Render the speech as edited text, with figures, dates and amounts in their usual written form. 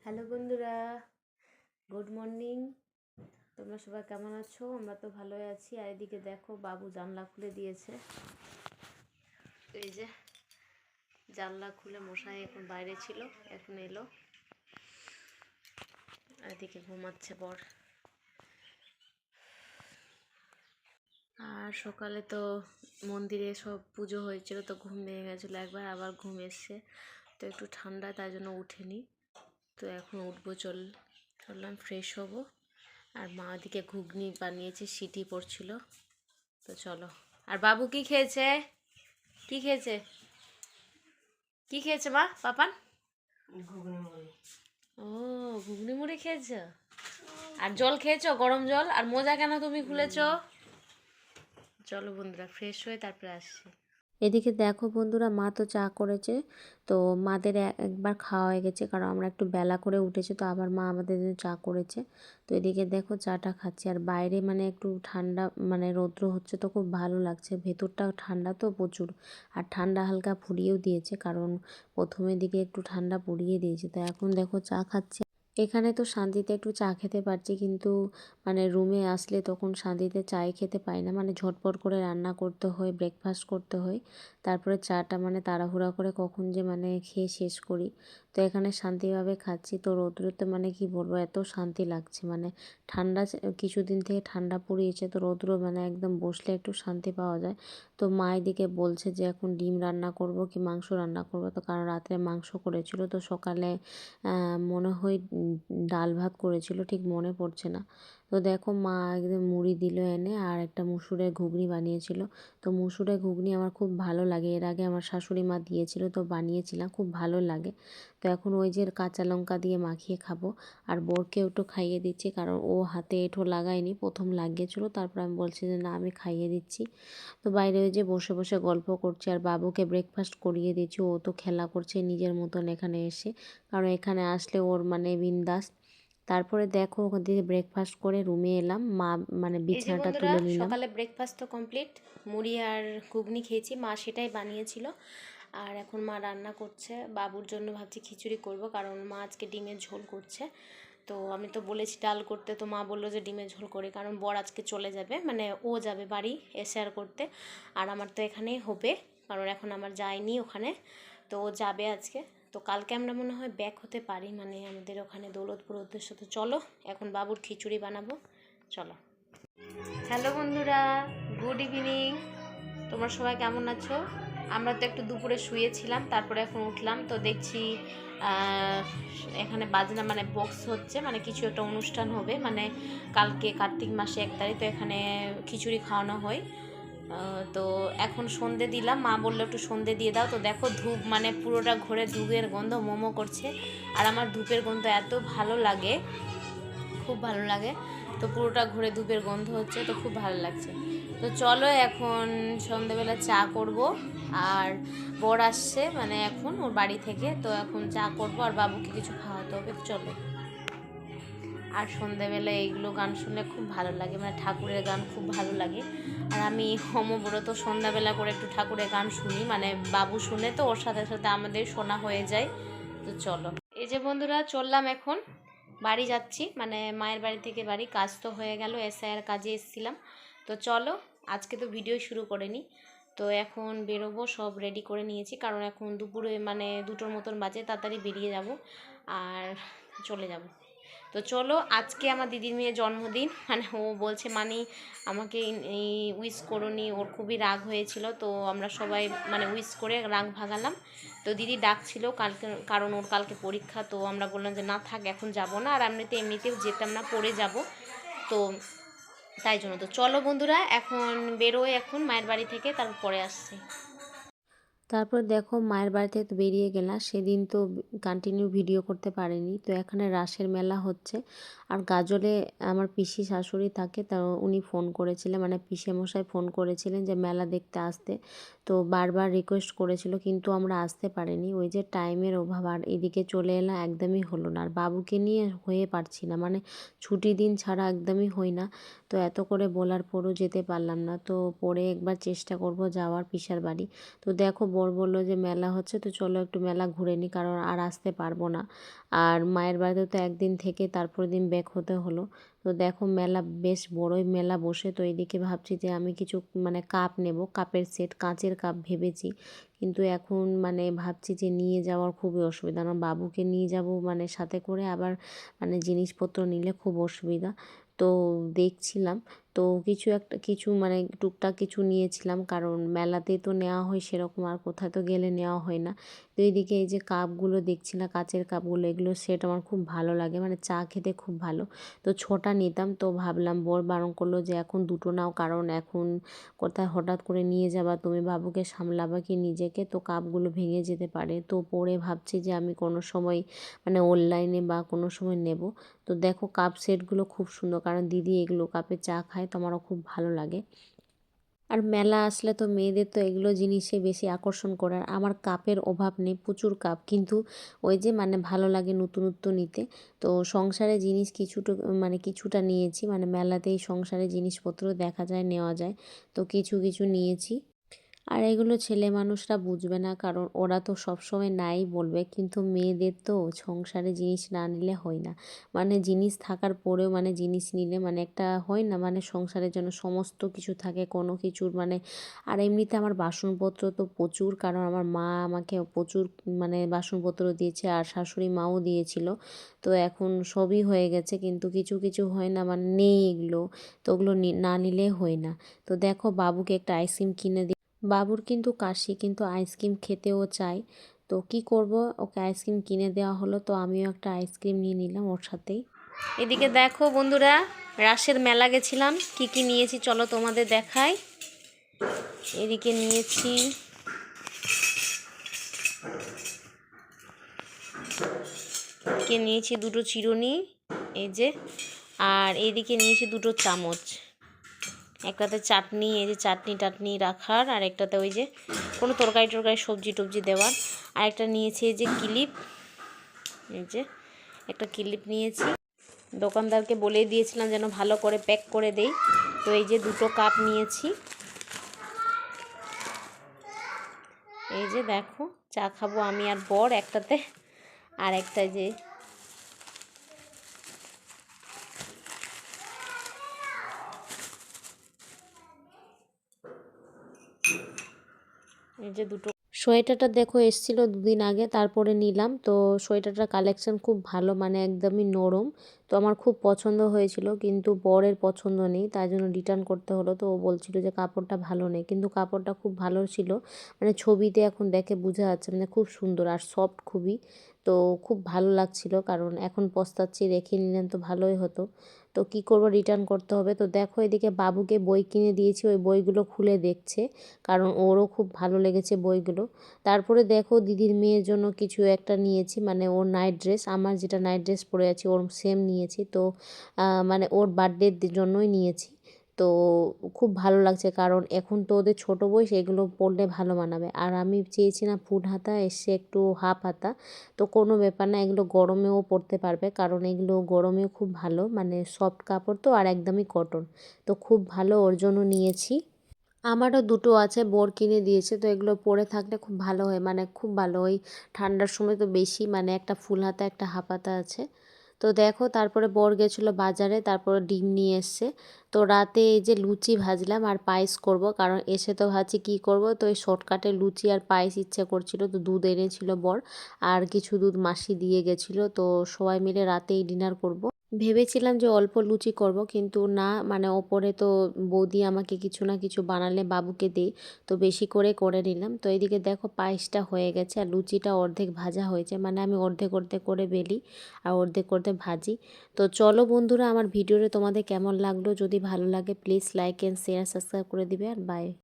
Hello বন্ধুরা, good morning. তোমরা সবাই কেমন আছো? আমরা তো ভালোই আছি। আর এদিকে দেখো, বাবু জানলা খুলে দিয়েছে। এই যে জানলা খুলে, মশাই এখন বাইরে ছিল, এখন এলো। আর এদিকে ঘুমাচ্ছে বর। আর সকালে তো মন্দিরে সব পুজো হয়েছিল, তো ঘুম ভেঙে গেছিলো একবার, আবার ঘুম এসছে। তো একটু ঠান্ডা, তাই জন্য উঠেনি। তো এখন উঠবো, চললাম ফ্রেশ হবো। আর মা ওদিকে ঘুগনি বানিয়েছে, সিটি পড়ছিল। তো চলো। আর বাবু কি খেয়েছে? কি খেয়েছে? কি খেয়েছে মা? পাপান ও, ঘুগনি মুড়ি খেয়েছো? আর জল খেয়েছো, গরম জল? আর মোজা কেন তুমি খুলেছো? চলো বন্ধুরা, ফ্রেশ হয়ে তারপরে আসছি। এদিকে দেখো বন্ধুরা, মা তো চা করেছে। তো মাদের একবার খাওয়া হয়ে গেছে, কারণ আমরা একটু বেলা করে উঠেছি, তো আবার মা আমাদের জন্য চা করেছে। তো এদিকে দেখো চাটা খাচ্ছি। আর বাইরে মানে একটু ঠান্ডা, মানে রৌদ্র হচ্ছে, তো খুব ভালো লাগছে। ভেতরটা ঠান্ডা তো প্রচুর। আর ঠান্ডা হালকা পুড়িয়েও দিয়েছে, কারণ প্রথমের দিকে একটু ঠান্ডা পুড়িয়ে দিয়েছে। তো এখন দেখো চা খাচ্ছি। এখানে তো শান্তিতে একটু চা খেতে পারছি, কিন্তু মানে রুমে আসলে তখন শান্তিতে চাই খেতে পাই না। মানে ঝটপট করে রান্না করতে হয়, ব্রেকফাস্ট করতে হয়, তারপরে চাটা মানে তাড়াহুড়া করে কখন যে মানে খেয়ে শেষ করি। তো এখানে শান্তিভাবে খাচ্ছি। তো রৌদ্রতে মানে কি বলবো, এত শান্তি লাগছে। মানে ঠান্ডা, কিছুদিন থেকে ঠান্ডা পড়িয়েছে, তো রৌদ্র মানে একদম বসলে একটু শান্তি পাওয়া যায়। তো মা এদিকে বলছে যে এখন ডিম রান্না করব কি মাংস রান্না করব। তো কারণ রাত্রে মাংস করেছিল, তো সকালে মনে হয় ডাল ভাত করেছিল, ঠিক মনে পড়ছে না। তো দেখো মা একদম মুড়ি দিল এনে, আর একটা মুসুরের ঘুগনি বানিয়েছিল। তো মুসুরের ঘুগনি আমার খুব ভালো লাগে, এর আগে আমার শাশুড়ি মা দিয়েছিল, তো বানিয়েছিলাম, খুব ভালো লাগে। তো এখন ওই যে কাঁচা লঙ্কা দিয়ে মাখিয়ে খাবো। আর বোরকেও একটু খাইয়ে দিচ্ছি, কারণ ও হাতে এঁঠো লাগায়নি, প্রথম লাগিয়েছিল, তারপর আমি বলছি যে না, আমি খাইয়ে দিচ্ছি। তো বাইরে ওই যে বসে বসে গল্প করছি, আর বাবুকে ব্রেকফাস্ট করিয়ে দিচ্ছি। ও তো খেলা করছে নিজের মতন এখানে এসে, কারণ এখানে আসলে ওর মানে বিন্দাস। তারপরে দেখো ওখান থেকে ব্রেকফাস্ট করে রুমে এলাম, মা মানে বিছানাটা তুলে নিলাম। সকালে ব্রেকফাস্ট তো কমপ্লিট, মুড়ি আর ঘুগনি খেয়েছি, মা সেটাই বানিয়েছিল। আর এখন মা রান্না করছে, বাবুর জন্য ভাবছি খিচুড়ি করব, কারণ মা আজকে ডিমের ঝোল করছে। তো আমি তো বলেছি ডাল করতে, তো মা বললো যে ডিমের ঝোল করে, কারণ বর আজকে চলে যাবে, মানে ও যাবে বাড়ি এসআর করতে। আর আমার তো এখানেই হবে, কারণ এখন আমার যায়নি ওখানে, তো ও যাবে আজকে। তো কালকে আমরা মনে হয় ব্যাক হতে পারি, মানে আমাদের ওখানে দৌলতপুর উদ্দেশ্য। তো চলো এখন বাবুর খিচুড়ি বানাবো, চলো। হ্যালো বন্ধুরা, গুড ইভিনিং। তোমরা সবাই কেমন আছো? আমরা তো একটু দুপুরে শুয়েছিলাম, তারপরে এখন উঠলাম, তো দেখছি এখানে বাজনা মানে বক্স হচ্ছে, মানে কিছু একটা অনুষ্ঠান হবে, মানে কালকে কার্তিক মাসে 1 তারিখ, তো এখানে খিচুড়ি খাওয়ানো হয়। তো এখন সন্ধে দিলাম, মা বললো একটু সন্ধে দিয়ে দাও। তো দেখো ধূপ মানে পুরোটা ঘরে ধূপের গন্ধ মোমো করছে। আর আমার ধূপের গন্ধ এত ভালো লাগে, খুব ভালো লাগে। তো পুরোটা ঘুরে ধূপের গন্ধ হচ্ছে, তো খুব ভালো লাগছে। তো চলো এখন সন্ধেবেলা চা করব। আর বর আসছে মানে এখন ওর বাড়ি থেকে, তো এখন চা করব আর বাবুকে কিছু খাওয়াতে হবে, চলো। আর সন্ধেবেলা এইগুলো গান শুনলে খুব ভালো লাগে, মানে ঠাকুরের গান খুব ভালো লাগে। আর আমি অনবরত সন্ধ্যাবেলা করে একটু ঠাকুরের গান শুনি, মানে বাবু শুনে, তো ওর সাথে সাথে আমাদের শোনা হয়ে যায়। তো চলো, এই যে বন্ধুরা চললাম, এখন বাড়ি যাচ্ছি, মানে মায়ের বাড়ি থেকে বাড়ি। কাজ তো হয়ে গেল, এসআইয়ের কাজে এসেছিলাম। তো চলো, আজকে তো ভিডিও শুরু করিনি। তো এখন বেরোবো, সব রেডি করে নিয়েছি, কারণ এখন দুপুরে মানে 2টোর মতন বাজে, তাড়াতাড়ি বেরিয়ে যাব আর চলে যাব। তো চলো, আজকে আমার দিদির মেয়ের জন্মদিন, মানে ও বলছে মানি আমাকে উইশ করোনি, ওর খুবই রাগ হয়েছিল। তো আমরা সবাই মানে উইশ করে রাগ ভাগালাম। তো দিদি ডাকছিল কালকে, কারণ ওর কালকে পরীক্ষা। তো আমরা বললাম যে না থাক, এখন যাব না, আর এমনিতেও যেতাম না, পড়ে যাব। তো তাই জন্য। তো চলো বন্ধুরা, এখন বেরোয় এখন মায়ের বাড়ি থেকে, তারপরে আসছি। তারপর দেখো মায়ের বাড়ি থেকে তো বেরিয়ে গেলাম, সেদিন তো কন্টিনিউ ভিডিও করতে পারিনি। তো এখানে রাসের মেলা হচ্ছে। আর গাজলে আমার পিসি শাশুড়ি থাকে, তা উনি ফোন করেছিলেন, মানে পিসেমশাই ফোন করেছিলেন যে মেলা দেখতে আসতে। তো বারবার রিকোয়েস্ট করেছিল কিন্তু আমরা আসতে পারিনি, ওই যে টাইমের অভাব। আর এদিকে চলে এলাম, একদমই হলো না। আর বাবুকে নিয়ে হয়ে পারছি না, মানে ছুটি দিন ছাড়া একদমই হই না। তো এত করে বলার পরও যেতে পারলাম না। তো পরে একবার চেষ্টা করব যাওয়ার পিসার বাড়ি। তো দেখো বর বললো যে মেলা হচ্ছে, তো চলো একটু মেলা ঘুরে নিই, কারণ আর আসতে পারবো না। আর মায়ের বাড়িতে তো একদিন থেকে তারপর দিন ব্যাক হতে হলো। তো দেখো মেলা বেশ বড়ই মেলা বসে। তো এদিকে ভাবছি যে আমি কিছু মানে কাপ নেব, কাপের সেট, কাঁচের কাপ ভেবেছি। কিন্তু এখন মানে ভাবছি যে নিয়ে যাওয়ার খুবই অসুবিধা, আমার বাবুকে নিয়ে যাব মানে সাথে করে, আবার মানে জিনিসপত্র নিলে খুব অসুবিধা। তো দেখছিলাম, তো কিছু মানে টুকটাক কিছু নিয়েছিলাম, কারণ মেলাতেই তো নেওয়া হয় সেরকম, আর কোথায় তো গেলে নেওয়া হয় না। তো এইদিকে এই যে কাপগুলো দেখছি না, কাচের কাপগুলো, এগুলো সেট আমার খুব ভালো লাগে, মানে চা খেতে খুব ভালো। তো ছোটা নিতাম, তো ভাবলাম বর বারণ করলো যে এখন দুটো নাও, কারণ এখন কোথায় হঠাৎ করে নিয়ে যাবা তুমি, বাবুকে সামলাবা কি নিজেকে, তো কাপগুলো ভেঙে যেতে পারে। তো পরে ভাবছি যে আমি কোনো সময় মানে অনলাইনে বা কোনো সময় নেব। তো দেখো কাপ সেটগুলো খুব সুন্দর, কারণ দিদি এগুলো কাপে চা খায়, তো আমারও খুব ভালো লাগে। আর মেলা আসলে তো মেয়েদের তো এগুলো জিনিসে বেশি আকর্ষণ করে। আর আমার কাপের অভাব নেই, প্রচুর কাপ, কিন্তু ওই যে মানে ভালো লাগে নতুনত্ব নিতে। তো সংসারে জিনিস মানে কিছুটা নিয়েছি, মানে মেলাতেই সংসারে জিনিসপত্র দেখা যায়, নেওয়া যায়। তো কিছু কিছু নিয়েছি। আর এগুলো ছেলে মানুষরা বুঝবে না, কারণ ওরা তো সবসময় নাই বলবে, কিন্তু মেয়েদের তো সংসারে জিনিস না নিলে হয় না। মানে জিনিস থাকার পরেও মানে জিনিস নিলে মানে একটা হয় না, মানে সংসারের জন্য সমস্ত কিছু থাকে কোনো কিছুর মানে। আর এমনিতে আমার বাসনপত্র তো প্রচুর, কারণ আমার মা আমাকে প্রচুর মানে বাসনপত্র দিয়েছে, আর শাশুড়ি মাও দিয়েছিল। তো এখন সবই হয়ে গেছে, কিন্তু কিছু কিছু হয় না, মানে নেই এগুলো। তো ওগুলো না নিলে হয় না। তো দেখো বাবুকে একটা আইসক্রিম কিনে দিই। বাবুর কিন্তু কাশি, কিন্তু আইসক্রিম খেতেও চায়। তো কি করব, ওকে আইসক্রিম কিনে দেওয়া হলো, তো আমিও একটা আইসক্রিম নিয়ে নিলাম ওর সাথেই। এদিকে দেখো বন্ধুরা, রাসের মেলা গেছিলাম, কি কি নিয়েছি চলো তোমাদের দেখাই। এদিকে নিয়েছি দুটো চিরুনি, এই যে। আর এইদিকে নিয়েছি দুটো চামচ, একটাতে চাটনি, এই যে চাটনি টাটনি রাখার, আর একটাতে ওই যে কোনো তরকারি টরকারি সবজি টবজি দেওয়ার। আর একটা নিয়েছি এই যে ক্লিপ, এই যে একটা ক্লিপ নিয়েছি। দোকানদারকে বলেই দিয়েছিলাম যেন ভালো করে প্যাক করে দেই। তো এই যে দুটো কাপ নিয়েছি, এই যে দেখো চা খাবো আমি আর বর একটাতে, আর একটা যে এই যে দুটো। সোয়েটারটা দেখো এসেছিলো দুদিন আগে, তারপরে নিলাম। তো সোয়েটারটার কালেকশন খুব ভালো, মানে একদমই নরম। তো আমার খুব পছন্দ হয়েছিল, কিন্তু বরের পছন্দ নেই, তাই জন্য রিটার্ন করতে হলো। তো ও বলছিল যে কাপড়টা ভালো নেই, কিন্তু কাপড়টা খুব ভালো ছিল, মানে ছবিতে এখন দেখে বোঝা যাচ্ছে মানে খুব সুন্দর আর সফট খুবই। তো খুব ভালো লাগছিল, কারণ এখন পস্তাচ্ছি, রেখে নিলেন তো ভালোই হতো। তো কি করব, রিটার্ন করতে হবে। তো দেখো এদিকে বাবুকে বই কিনে দিয়েছি, ওই বইগুলো খুলে দেখছে, কারণ ওরও খুব ভালো লেগেছে বইগুলো। তারপরে দেখো দিদির মেয়ের জন্য কিছু একটা নিয়েছি, মানে ওর নাইট ড্রেস, আমার যেটা নাইট ড্রেস পরে আছি ওর সেম নিয়েছি। তো মানে ওর বার্থডের জন্যই নিয়েছি। তো খুব ভালো লাগছে, কারণ এখন তো ওদের ছোটো বয়স, এগুলো পরলে ভালো মানাবে। আর আমি চেয়েছি না ফুল হাতা, এসে একটু হাফ হাতা। তো কোনো ব্যাপার না, এগুলো গরমেও পরতে পারবে, কারণ এগুলো গরমেও খুব ভালো, মানে সফট কাপড় তো, আর একদমই কটন। তো খুব ভালো, ওর জন্য নিয়েছি। আমারও দুটো আছে, বর কিনে দিয়েছে। তো এগুলো পরে থাকলে খুব ভালো হয়, মানে খুব ভালো, ওই ঠান্ডার সময় তো বেশি, মানে একটা ফুল হাতা একটা হাফ হাতা আছে। তো দেখো তারপরে বর গেছিলো বাজারে, তারপরে ডিম নিয়ে এসছে। তো রাতে এই যে লুচি ভাজলাম আর পায়েস করব, কারণ এসে তো ভাবছি কী করব, তো এই শর্টকাটে লুচি আর পায়েস ইচ্ছে করছিল। তো দুধ এনেছিল বর, আর কিছু দুধ মাসি দিয়ে গেছিলো। তো সবাই মিলে রাতেই ডিনার করব। ভেবেছিলাম যে অল্প লুচি করব, কিন্তু না, মানে ওপরে তো বৌদি আমাকে কিছু না কিছু বানালে বাবুকে দিই, তো বেশি করে করে নিলাম। তো এদিকে দেখো পায়েসটা হয়ে গেছে, আর লুচিটা অর্ধেক ভাজা হয়েছে, মানে আমি অর্ধেক অর্ধেক করে বেলি আর অর্ধেক অর্ধেক ভাজি। তো চলো বন্ধুরা, আমার ভিডিওটা তোমাদের কেমন লাগলো, যদি ভালো লাগে please like and share subscribe করে দিবে, আর বাই।